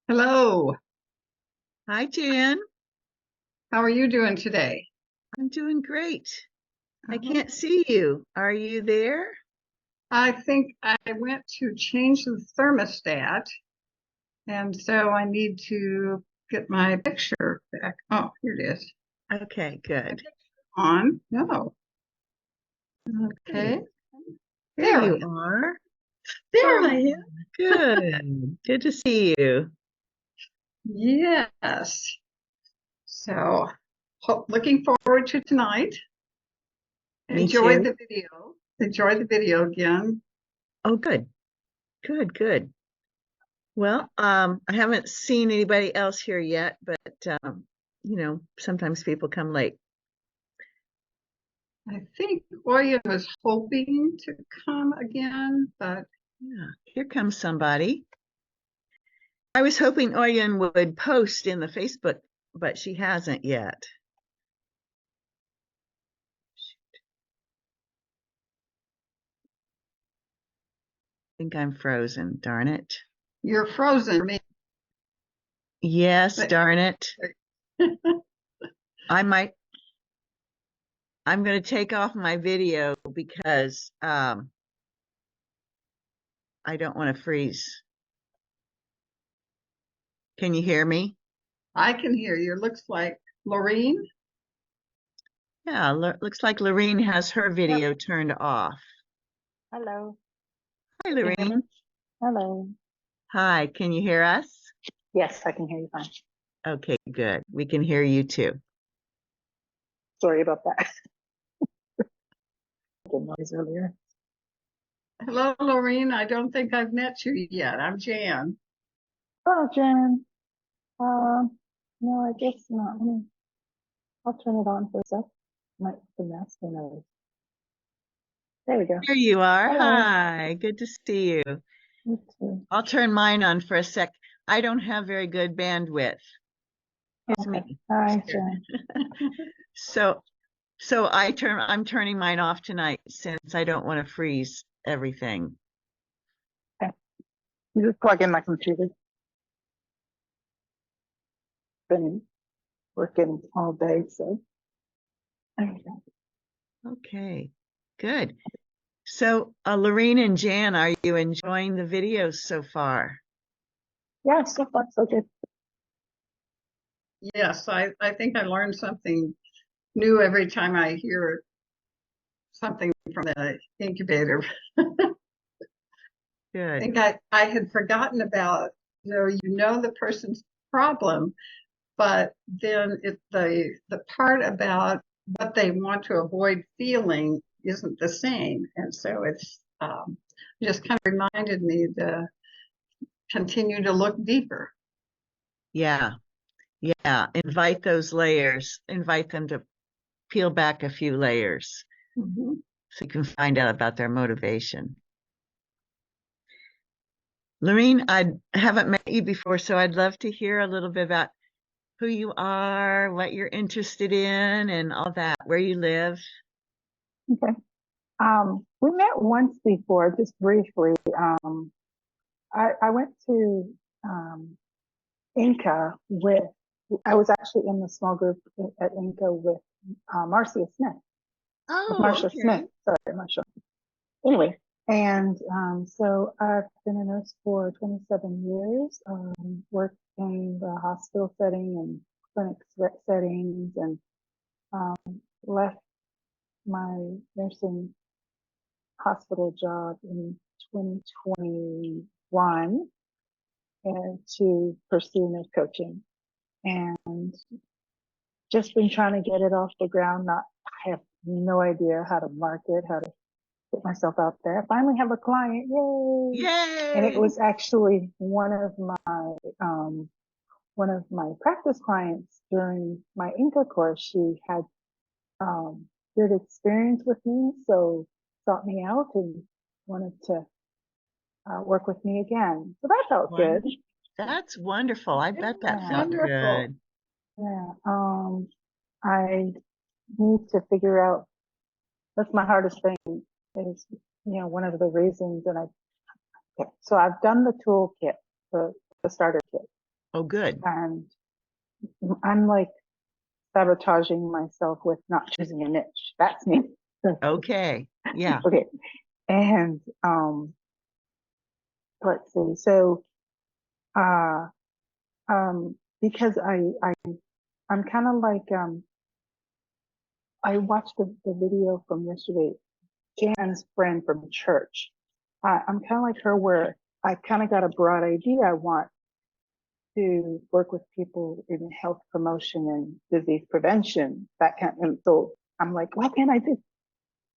Hello. Hi, Jan. How are you doing today? I'm doing great. I Oh, can't see you. Are you there? I think I went to change the thermostat, and so I need to get my picture back. Oh, here it is. Okay, My good. picture on. No. Okay. Great. There There I you am. are. There I am. Oh, Good. Good to see you. yes. So, looking forward to tonight. Me Enjoy too. the video. Enjoy the video again. Oh, good. Good, good. Well, I haven't seen anybody else here yet, but sometimes people come late. I think Oya was hoping to come again, but Yeah, here comes somebody. I was hoping Oyen would post in the Facebook, but she hasn't yet. Think I'm frozen, darn it. you're frozen for me. Yes, But darn it. I might, I'm going to take off my video because I don't want to freeze. Can you hear me? I can hear you. Looks like Loreen. Yeah, looks like Loreen has her Yep. video turned off. Hello. Hi, Can you hear me? Loreen. Hello. Hi, can you hear us? Yes, I can hear you fine. Okay, good. We can hear you too. Sorry about that. Good noise earlier. Hello, Loreen. I don't think I've met you yet. I'm Jan. Oh, Jen. No, I guess not. I'll turn it on for a sec. Might be a mess. Who knows? There we go. Here you are. Hello. Hi, good to see you. You too. I'll turn mine on for a sec. I don't have very good bandwidth. Here's Okay. me. Hi, Here. Jen. So I'm turning mine off tonight since I don't want to freeze everything. Okay. You just plug in my computer. Been working all day, so. There we go. Okay, good. So, Lorene and Jan, are you enjoying the videos so far? Yeah, so far so good. Yes, I think I learn something new every time I hear something from the incubator. I Good. think I had forgotten about, the person's problem, but then the part about what they want to avoid feeling isn't the same. And so it's just kind of reminded me to continue to look deeper. Yeah. Yeah. Invite those layers. Invite them to peel back a few layers Mhm. so you can find out about their motivation. Lorene, I haven't met you before, so I'd love to hear a little bit about who you are, what you're interested in, and all that, where you live. Okay. We met once before, just briefly. I went to Inca with, I was actually in the small group at Inca with Marcia Smith, with Oh, Marcia okay. Smith. Sorry, Marcia. Anyway, and so I've been a nurse for 27 years, worked in the hospital setting and clinic settings, and left my nursing hospital job in 2021 and to pursue nurse coaching, and just been trying to get it off the ground. I have no idea how to market, how to put myself out there. I finally have a client, yay! And it Yay! was actually one of my practice clients during my Inca course. She had good experience with me, so sought me out and wanted to work with me again. So that felt good. That's wonderful. I bet that Yeah. felt Wonderful. good. Yeah. I need to figure out, that's my hardest thing, is, one of the reasons. And so I've done the toolkit, the starter kit. Oh, good. And I'm like sabotaging myself with not choosing a niche. That's me. Okay. Yeah. Okay. And let's see. So uh because I'm kind of like I watched the video from yesterday, Jan's friend from church. I'm kind of like her where I kind of got a broad idea. I want to work with people in health promotion and disease prevention, that kind. And so I'm like, why can't I just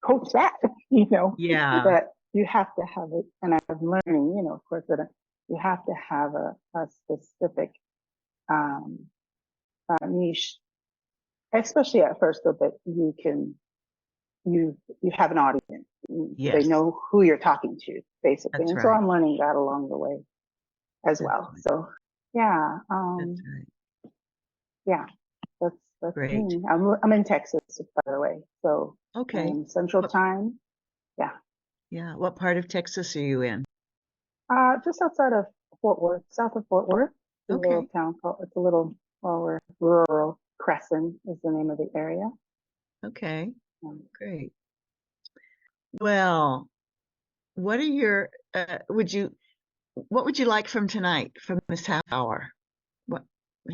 coach that? You know, Yeah. that you have to have it. And I'm learning, you know, of course, that you have to have a specific um, niche, especially at first, so that you have an audience. They Yes. know who you're talking to, basically. That's And so right. I'm learning that along the way as That's well. right. So yeah, That's right. yeah, that's Great. me. I'm in Texas, by the way. So Okay. Central What, Time. Yeah. yeah. What part of Texas are you in? Just outside of Fort Worth, south of Fort Worth, a little Okay. town called, it's a little, well, we're rural. Crescent is the name of the area. Okay. Um, Great. Well, what are your, what would you like from tonight, from this half hour? What,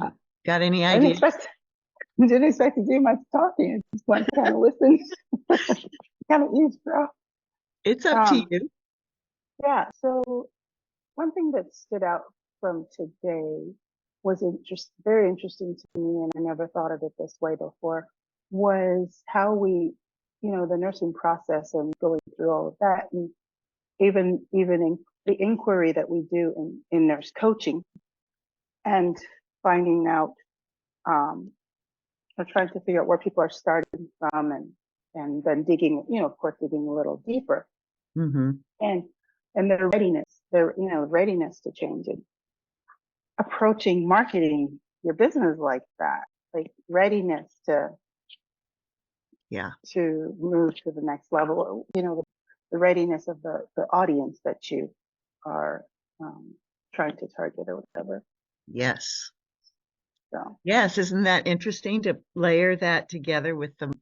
uh, you got any I didn't ideas? expect, didn't expect to do much talking. I just want to kind of listen, kind of eavesdrop. It's up to Um, you. yeah. So one thing that stood out from today was very interesting to me, and I never thought of it this way before, was how we, you know, the nursing process and going through all of that, and even in the inquiry that we do in nurse coaching and finding out, or trying to figure out where people are starting from and then digging, you know, of course, digging a little deeper Mm-hmm. and their readiness to change it, approaching marketing your business like that, like readiness Yeah. to move to the next level, you know, the readiness of the audience that you are trying to target or whatever. Yes. So Yes. Isn't that interesting to layer that together with the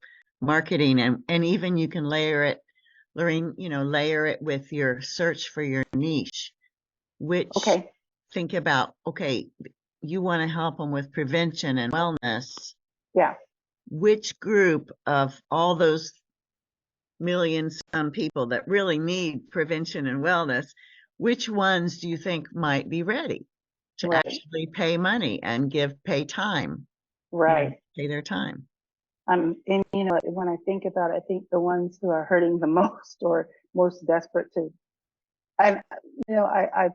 marketing, and even you can layer it, Lorraine, layer it with your search for your niche, which okay, think about, okay, you want to help them with prevention and wellness. yeah, Which group of all those millions some people that really need prevention and wellness, which ones do you think might be ready to right, actually pay money and pay time, right. pay their time? And you know, when I think about it, I think the ones who are hurting the most or most desperate to, I, you know, I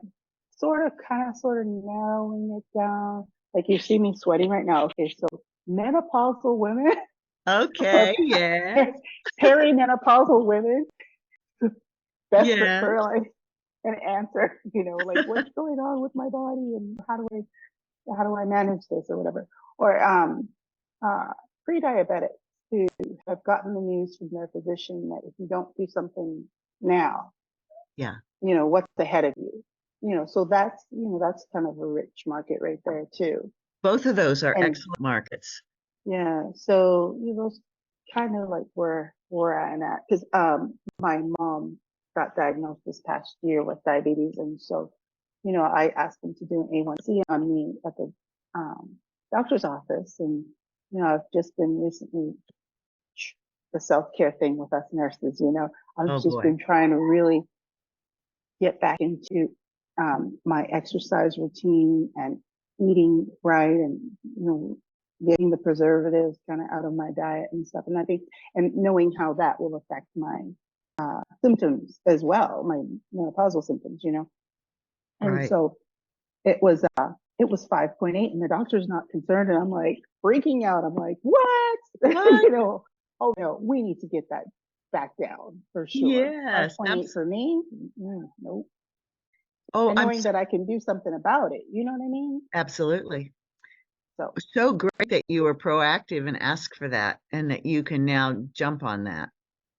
sort of narrowing it down. Like you see me sweating right now. Okay, so menopausal women or Okay, yeah, perimenopausal women desperate yeah, for like an answer, you know, like what's going on with my body and how do I manage this or whatever. Or uh pre-diabetics who have gotten the news from their physician that if you don't do something now, yeah. you know, what's ahead of you. You know, so that's kind of a rich market right there too. Both of those are And excellent markets. yeah, so you know, kind of like where I'm at, because my mom got diagnosed this past year with diabetes, and so you know I asked them to do an A1C on me at the doctor's office, and you know I've just been recently the self-care thing with us nurses, you know, I've Oh just boy. been trying to really get back into my exercise routine and eating right and, you know, getting the preservatives kind of out of my diet and stuff. And I think, and knowing how that will affect my symptoms as well, my menopausal symptoms, you know. And Right. so it was 5.8 and the doctor's not concerned. And I'm like freaking out. I'm like, what? What? You know, oh no, we need to get that back down for sure. Yes. 5.8 for me? Nope. Oh, And I'm knowing that I can do something about it. You know what I mean? absolutely. So So great that you were proactive and asked for that, and that you can now jump on that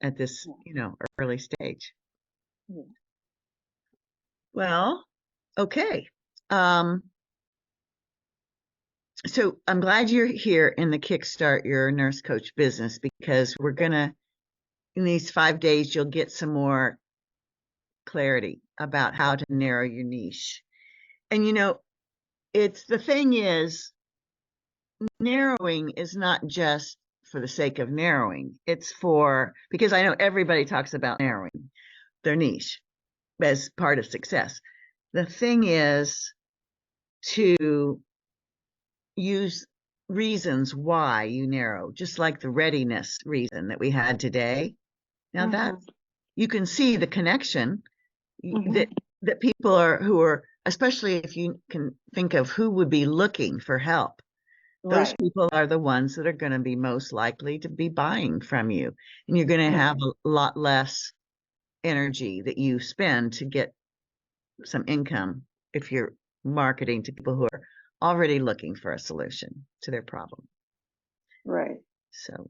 at this, yeah, early stage. yeah. Well, okay. Um, So I'm glad you're here in the Kickstart Your Nurse Coach business, because we're gonna, in these 5 days, you'll get some more clarity about how to narrow your niche. And it's the thing is, narrowing is not just for the sake of narrowing. It's because I know everybody talks about narrowing their niche as part of success. The thing is to use reasons why you narrow, just like the readiness reason that we had today. Now that you can see the connection that people who are, especially if you can think of who would be looking for help, those people are the ones that are going to be most likely to be buying from you, and you're going to have a lot less energy that you spend to get some income if you're marketing to people who are already looking for a solution to their problem. Right. So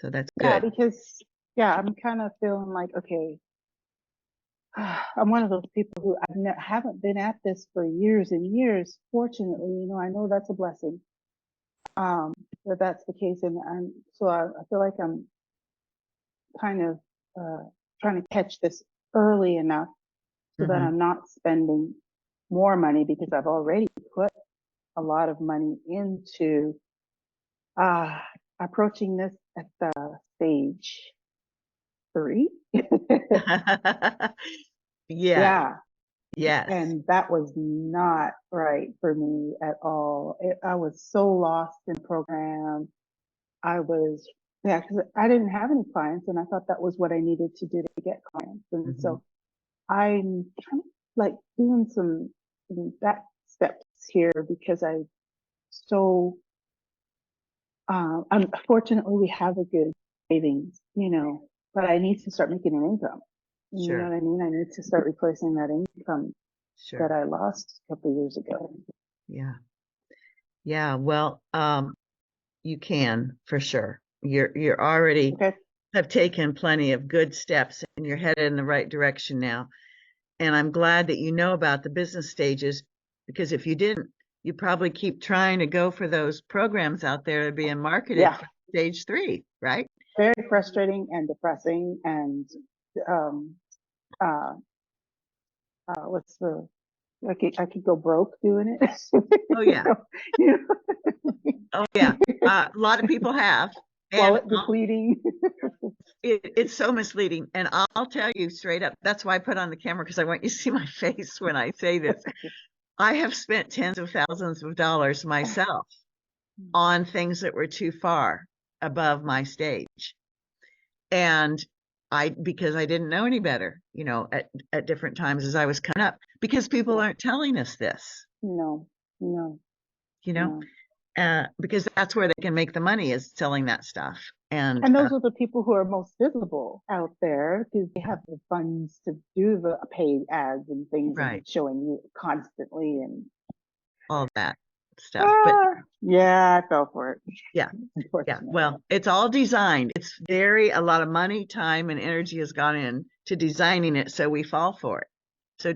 that's Yeah, good. because I'm kind of feeling like, okay, I'm one of those people who haven't been at this for years and years. Fortunately, I know that's a blessing. That that's the case, and so I feel like I'm kind of trying to catch this early enough so that I'm not spending more money, because I've already put a lot of money into approaching this at the stage 3. Yeah. Yeah. Yes. And that was not right for me at all. I was so lost in the program. Because I didn't have any clients, and I thought that was what I needed to do to get clients. And so I'm kind of like doing some back steps here, because unfortunately we have a good savings, but I need to start making an income. You know what I mean? I need to start replacing that income that I lost a couple of years ago. Yeah. Yeah. Well, you can, for sure. You're already have taken plenty of good steps, and you're headed in the right direction now. And I'm glad that you know about the business stages, because if you didn't, you probably keep trying to go for those programs out there that are being marketed for stage 3, right? Very frustrating and depressing, and what's the I could go broke doing it. Oh yeah. Oh yeah. A lot of people have. Wallet depleting. It's so misleading. And I'll tell you straight up, that's why I put on the camera, because I want you to see my face when I say this. I have spent tens of thousands of dollars myself on things that were too far above my stage. And because I didn't know any better, at different times as I was coming up, because people aren't telling us this. No. Because that's where they can make the money, is selling that stuff. And those are the people who are most visible out there, because they have the funds to do the paid ads and things, and showing you constantly and all that stuff. But I fell for it. Yeah. Well, it's all designed. It's a lot of money, time, and energy has gone in to designing it, so we fall for it. So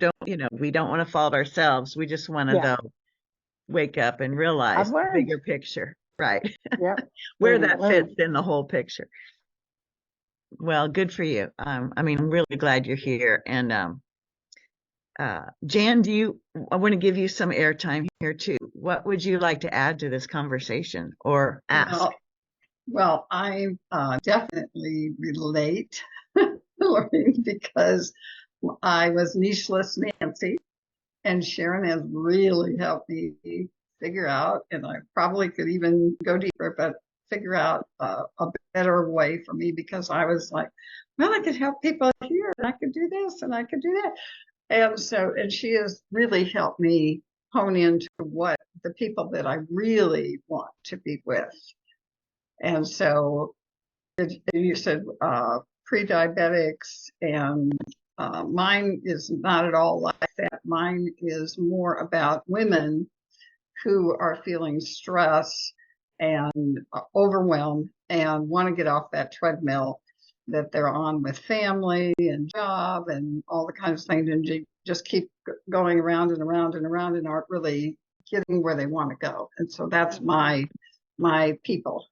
we don't want to fault ourselves. We just want to though wake up and realize the bigger picture, right? Where that fits in the whole picture. Well, good for you. I'm really glad you're here. And Jan, I want to give you some airtime here too. What would you like to add to this conversation or ask? Well, I definitely relate, Loreen, because I was nicheless Nancy, and Sharon has really helped me figure out, and I probably could even go deeper, but figure out a better way for me, because I was like, well, I could help people here, and I could do this, and I could do that. And she has really helped me hone into what the people that I really want to be with. And so you said pre-diabetics, and mine is not at all like that. Mine is more about women who are feeling stress and overwhelmed and want to get off that treadmill that they're on with family and job and all the kinds of things, and just keep going around and around and around, and aren't really getting where they want to go. And so that's my people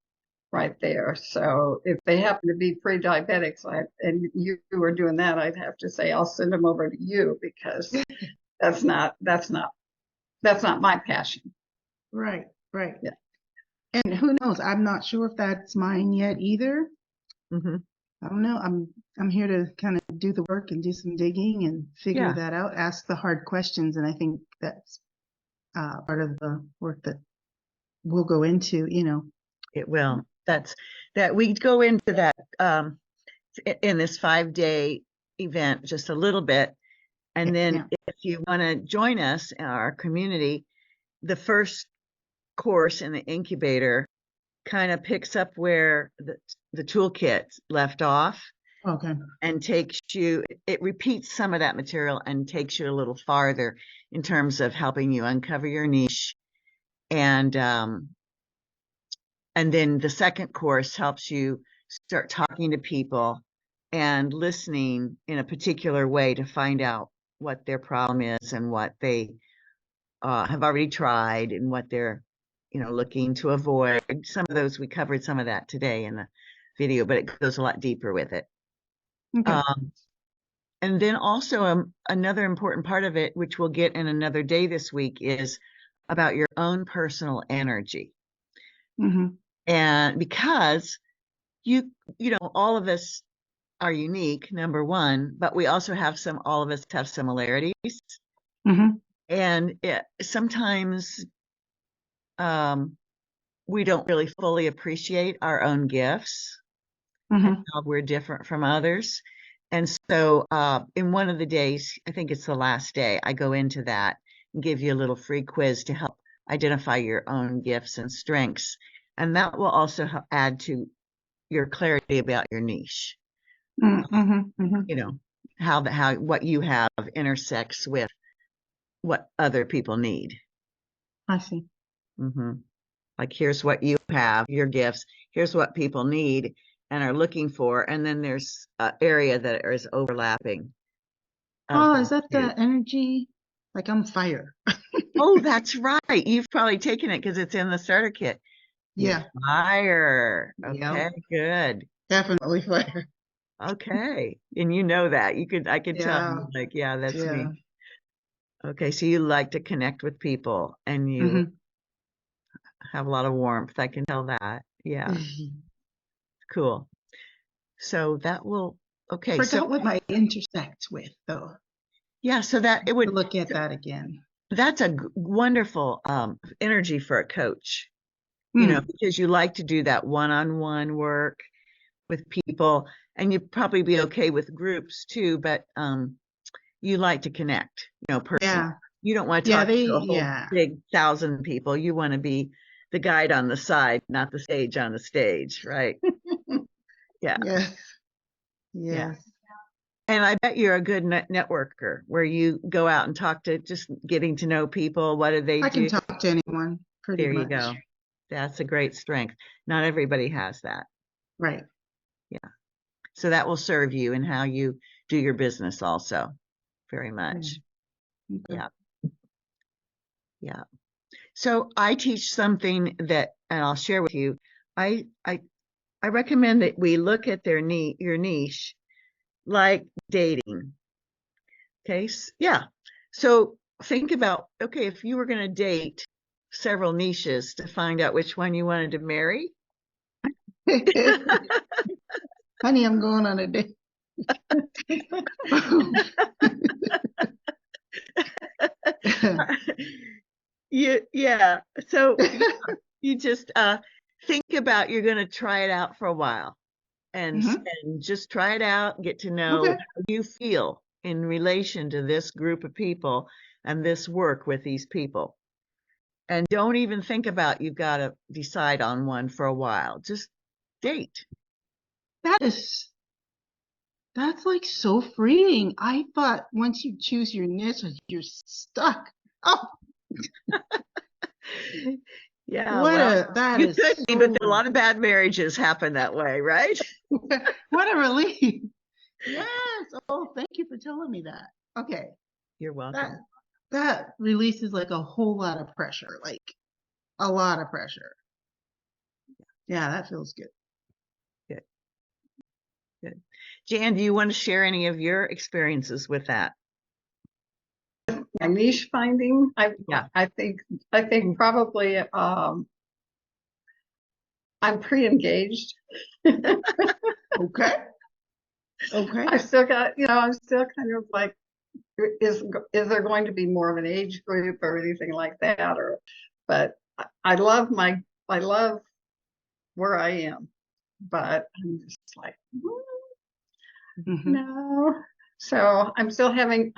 right there. So if they happen to be pre-diabetics, and you were doing that, I'd have to say I'll send them over to you, because that's not my passion. Right, right. Yeah. And who knows? I'm not sure if that's mine yet either. Mm-hmm. I don't know. I'm here to kind of do the work and do some digging and figure Yeah. that out, ask the hard questions, and I think that's part of the work that we'll go into, It will. That we go into that in this 5-day event just a little bit. And then Yeah. if you want to join us in our community, the first course in the incubator kind of picks up where the toolkit left off Okay. and it repeats some of that material and takes you a little farther in terms of helping you uncover your niche. And then the second course helps you start talking to people and listening in a particular way to find out what their problem is and what they have already tried and what they're, looking to avoid. Some of those, we covered some of that today in the video, but it goes a lot deeper with it. Okay. And then also another important part of it, which we'll get in another day this week, is about your own personal energy. Mm-hmm. And because all of us are unique, number one, but we also all of us have similarities. Mm-hmm. And sometimes we don't really fully appreciate our own gifts Mm-hmm. and how we're different from others. And so in one of the days, I think it's the last day, I go into that and give you a little free quiz to help identify your own gifts and strengths. And that will also add to your clarity about your niche. Mm-hmm. Mm-hmm. How what you have intersects with what other people need. I see. Mm-hmm. Like, here's what you have, your gifts, here's what people need and are looking for. And then there's an area that is overlapping. Oh, is that the energy? Like I'm fire. Oh, that's right. You've probably taken it because it's in the starter kit. Yeah. Fire. Okay, Yep. good. Definitely fire. Okay. And you know that. I could tell Yeah. you, like, yeah, that's Yeah. me. Okay, so you like to connect with people and you Mm-hmm. have a lot of warmth. I can tell that. Yeah, cool. So that will, okay. Forgot what my intersect with though. Yeah, so that it would Look at that again. That's a wonderful energy for a coach, because you like to do that one-on-one work with people, and you'd probably be okay with groups too, but you like to connect, personally. Yeah. You don't want to talk to a whole Yeah. big 1,000 people. You want to be the guide on the side, not the stage on the stage, right? Yeah. Yes. Yeah. Yes. And I bet you're a good networker where you go out and talk to, just getting to know people. What do they I do? can talk to anyone pretty There you much. go. That's a great strength. Not everybody has that. Right. Yeah. So that will serve you in how you do your business also very much. Okay. Yeah. Yeah. So I teach something and I'll share with you. I recommend that we look at your niche like dating. Okay. Yeah. So think about, okay, if you were going to date several niches to find out which one you wanted to marry. Honey, I'm going on a date. Yeah. So you just think about, you're going to try it out for a while and just try it out, get to know how you feel in relation to this group of people and this work with these people. And don't even think about you've got to decide on one for a while. Just date. That's like so freeing. I thought once you choose your niche, you're stuck. Oh, Yeah, that you is could be, so but a lot of bad marriages happen that way, right? what a relief. Yes. Oh, thank you for telling me that. Okay. You're welcome. that releases like a whole lot of pressure, like a lot of pressure. Yeah, that feels good. Good. Good. Jan, do you want to share any of your experiences with that? My niche finding, Yeah. I think probably I'm pre-engaged. Okay. Okay. I still got, I'm still kind of like, is there going to be more of an age group or anything like that? But I love where I am, but I'm just like, Mm-hmm. no. So I'm still having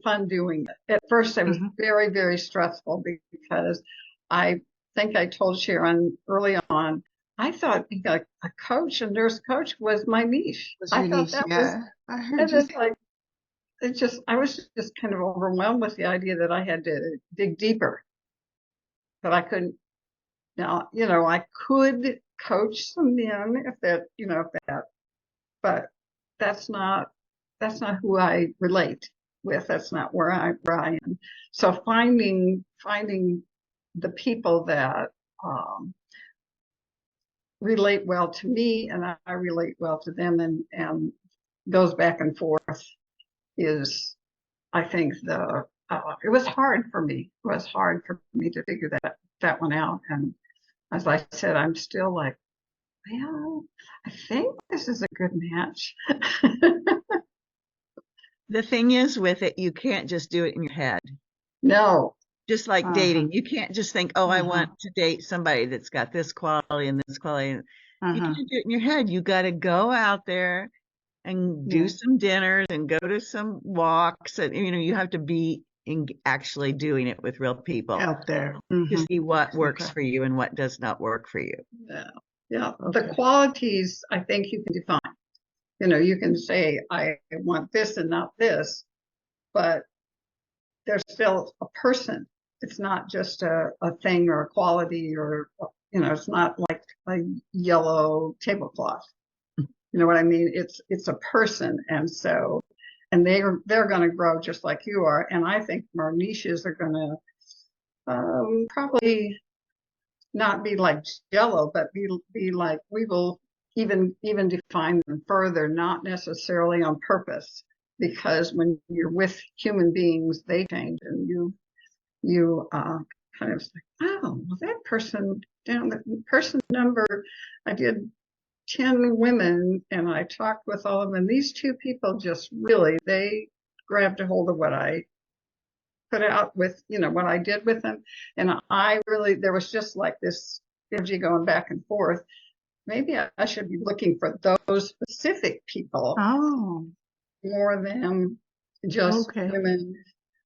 fun doing it. At first, it was Mm-hmm. very, very stressful because I think I told Sharon early on, I thought being a coach, a nurse coach, was my niche. What's I your thought niche? that was, Yeah, I heard and you it's say. like, I was just kind of overwhelmed with the idea that I had to dig deeper, that I couldn't. Now, I could coach some men but that's not who I relate with. That's not where I am. So finding the people that um, relate well to me and I relate well to them and goes back and forth is, I think, it was hard for me. It was hard for me to figure that one out. And as I said, I'm still like, well, I think this is a good match. The thing is with it, you can't just do it in your head. No. Just like Uh-huh. dating, you can't just think, oh, I Uh-huh. want to date somebody that's got this quality and this quality. You Uh-huh. can't do it in your head. You got to go out there and do Yeah. some dinners and go to some walks. And, you have to be actually doing it with real people Out there. to Mm-hmm. see what works Okay. for you and what does not work for you. Yeah. Yeah. Okay. The qualities, I think you can define. You can say, I want this and not this, but there's still a person. It's not just a thing or a quality or, it's not like a yellow tablecloth. You know what I mean? It's a person. And so, and they're going to grow just like you are. And I think our niches are going to probably not be like Jello, but be like, we will even define them further, not necessarily on purpose, because when you're with human beings, they change, and you kind of like, oh, well, that person down the person number, I did 10 women and I talked with all of them, and these two people just really, they grabbed a hold of what I put out with, what I did with them. And I really, there was just like this energy going back and forth. Maybe I should be looking for those specific people Oh, more than just okay. women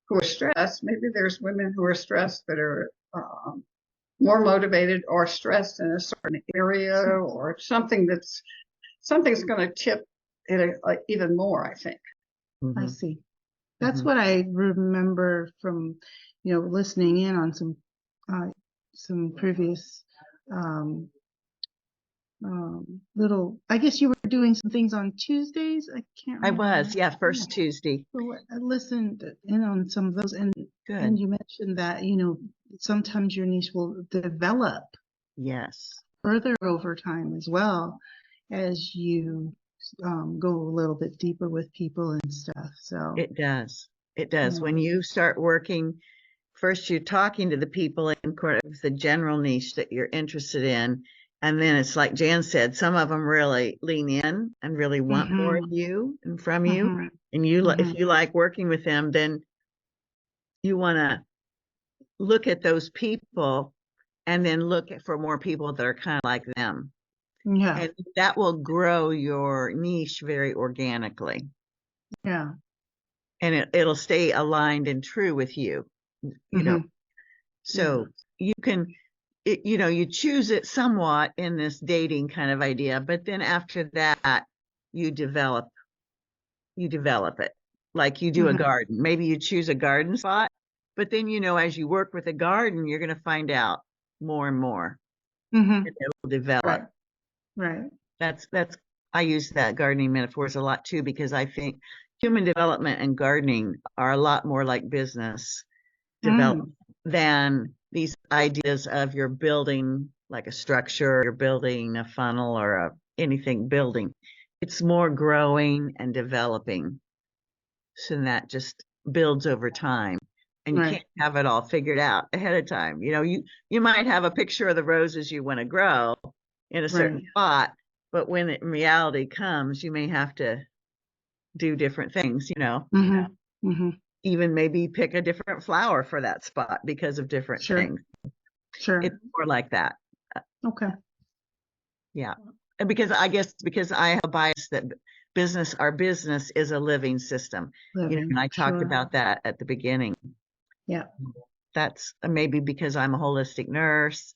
who are stressed. Maybe there's women who are stressed that are more motivated or stressed in a certain area or something's going to tip it even more, I think. Mm-hmm. I see. That's Mm-hmm. what I remember from, listening in on some previous little. I guess you were doing some things on Tuesdays. I can't I remember. was, yeah, first Tuesday. So I listened in on some of those, and Good. you mentioned that sometimes your niche will develop Yes. further over time as well as you go a little bit deeper with people and stuff. So It does. It does. yeah. When you start working, first you're talking to the people in kind of the general niche that you're interested in. And then it's like Jan said, some of them really lean in and really want more of you and from you. Mhm. And if you like working with them, then you want to look at those people and then look for more people that are kind of like them. Yeah. And that will grow your niche very organically. Yeah. And it'll stay aligned and true with you, So you can, you choose it somewhat in this dating kind of idea, but then after that, you develop it. Like you do a garden. Maybe you choose a garden spot, but then, as you work with a garden, you're going to find out more and more. And it'll develop. Right. That's, I use that gardening metaphors a lot too, because I think human development and gardening are a lot more like business. develop than these ideas of you're building like a structure, you're building a funnel or anything building. It's more growing and developing. So that just builds over time. And you can't have it all figured out ahead of time. You know, you might have a picture of the roses you want to grow in a certain spot, but when in reality comes, you may have to do different things, you know. Even maybe pick a different flower for that spot because of different things. It's more like that. Okay. Yeah. And because I have a bias that our business is a living system. You know, and I talked about that at the beginning. Yeah. That's maybe because I'm a holistic nurse,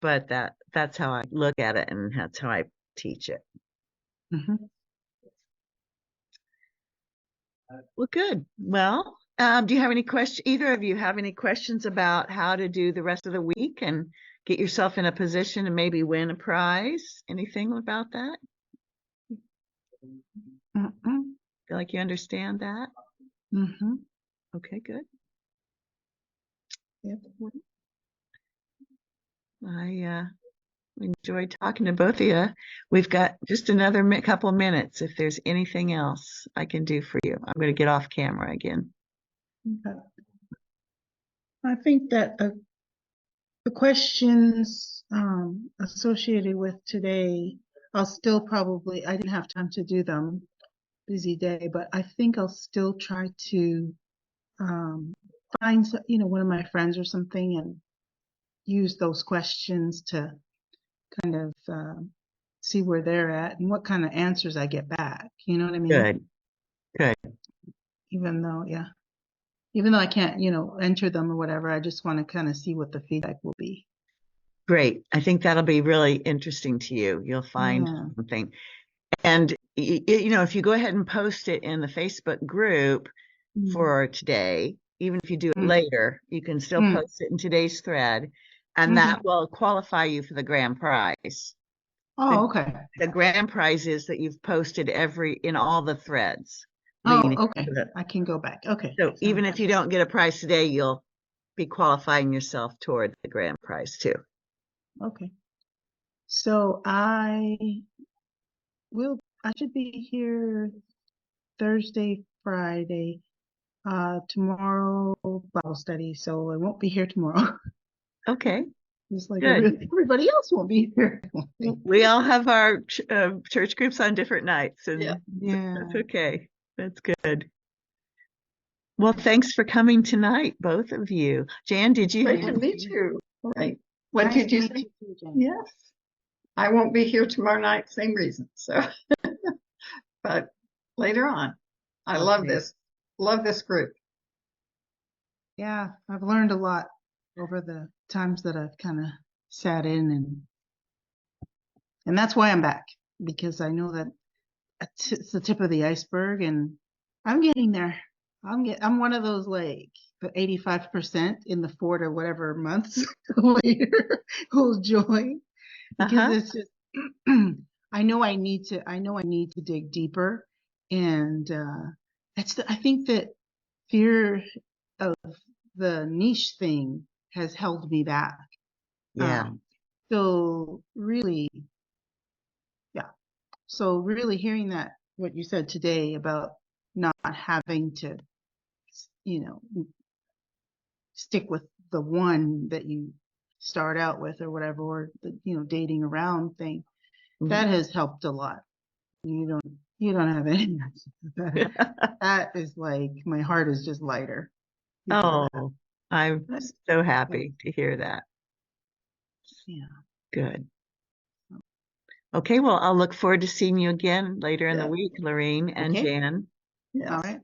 but that's how I look at it and that's how I teach it. Well, good. Well, do you have any questions? Either of you have any questions about how to do the rest of the week and get yourself in a position to maybe win a prize? Anything about that? Feel like you understand that? Okay, good. Yep. I enjoyed talking to both of you. We've got just another couple minutes. If there's anything else I can do for you, I'm going to get off camera again. Okay. I think that the questions associated with today, I didn't have time to do them, busy day, but I think I'll still try to find, one of my friends or something and use those questions to kind of see where they're at and what kind of answers I get back. You know what I mean? Good. Even though I can't, enter them or whatever, I just want to kind of see what the feedback will be. Great. I think that'll be really interesting to you. You'll find something. And, if you go ahead and post it in the Facebook group for today, even if you do it later, you can still post it in today's thread, and that will qualify you for the grand prize. Oh, okay. The grand prize is that you've posted in all the threads. Oh, okay. I can go back. Okay. So even if you don't get a prize today, you'll be qualifying yourself toward the grand prize too. Okay. So I should be here Thursday, Friday, tomorrow Bible study. So I won't be here tomorrow. Okay. Just like everybody else won't be here. We all have our church groups on different nights, and that's okay. That's good. Well, thanks for coming tonight, both of you. Jan, did you? Great to meet you. Right. What did you say? Yes. I won't be here tomorrow night, same reason. So, but later on, I love this. Love this group. Yeah, I've learned a lot over the times that I've kind of sat in, and that's why I'm back, because I know that it's the tip of the iceberg, and I'm getting there. I'm one of those like the 85% in the 4 to whatever months later who'll join, because it's just I know I need to dig deeper, and I think that fear of the niche thing has held me back. Yeah. So really hearing that, what you said today about not having to, stick with the one that you start out with or whatever, or the, dating around thing, that has helped a lot. You don't have any. That is like, my heart is just lighter. Oh, I'm so happy to hear that. Yeah. Good. Okay, well, I'll look forward to seeing you again later in the week, Loreen and Jan. Yes. All right.